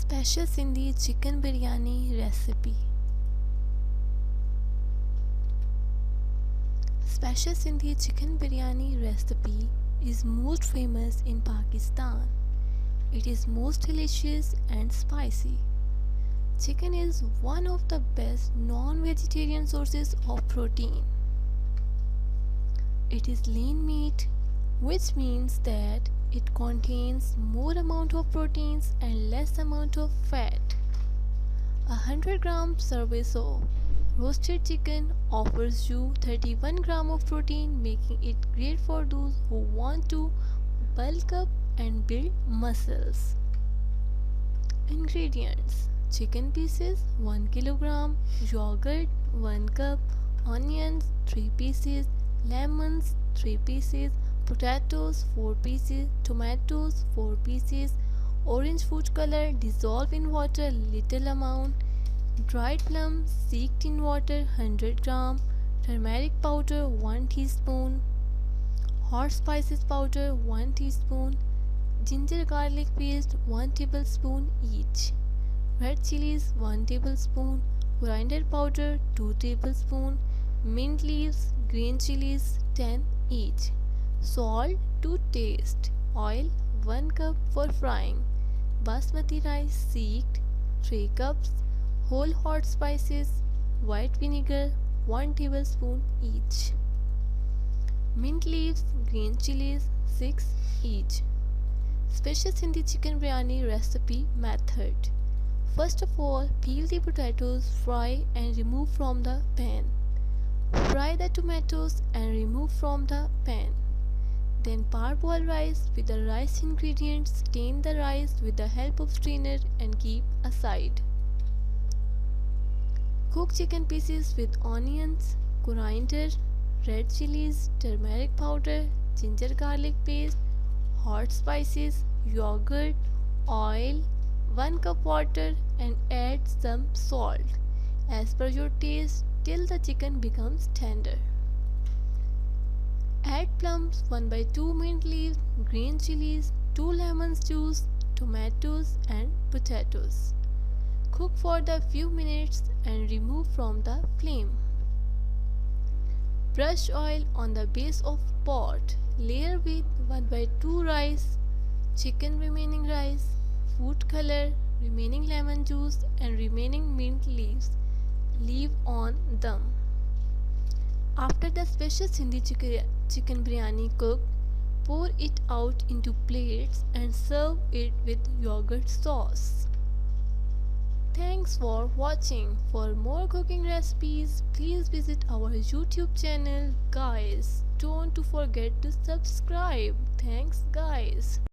Special Sindhi Chicken Biryani Recipe. Special Sindhi Chicken Biryani recipe is most famous in Pakistan. It is most delicious and spicy. Chicken is one of the best non-vegetarian sources of protein. It is lean meat, which means that it contains more amount of proteins and less amount of fat. 100-gram service of roasted chicken offers you 31 gram of protein, making it great for those who want to bulk up and build muscles. Ingredients: chicken pieces 1 kilogram, yogurt 1 cup, onions 3 pieces, lemons 3 pieces, potatoes 4 pieces, tomatoes 4 pieces, orange food color dissolved in water little amount, dried plums soaked in water 100 gram, turmeric powder 1 teaspoon, hot spices powder 1 teaspoon, ginger garlic paste 1 tablespoon each, red chilies 1 tablespoon, coriander powder 2 tablespoon, mint leaves, green chilies 10 each, salt to taste, oil 1 cup for frying, basmati rice soaked 3 cups, whole hot spices, white vinegar 1 tablespoon each, mint leaves, green chilies 6 each. Special Sindhi Chicken Biryani Recipe Method. First of all, peel the potatoes, fry and remove from the pan. Fry the tomatoes and remove from the pan. Then parboil rice with the rice ingredients, stain the rice with the help of strainer and keep aside. Cook chicken pieces with onions, coriander, red chilies, turmeric powder, ginger garlic paste, hot spices, yogurt, oil, 1 cup water and add some salt as per your taste till the chicken becomes tender. Add plums, 1/2 mint leaves, green chilies, 2 lemons juice, tomatoes and potatoes. Cook for the few minutes and remove from the flame. Brush oil on the base of pot. Layer with 1/2 rice, chicken remaining rice, food color, remaining lemon juice and remaining mint leaves. Leave on them. After the special Sindhi chicken biryani cooked, pour it out into plates and serve it with yogurt sauce. Thanks for watching. For more cooking recipes, please visit our YouTube channel. Guys, don't forget to subscribe. Thanks guys.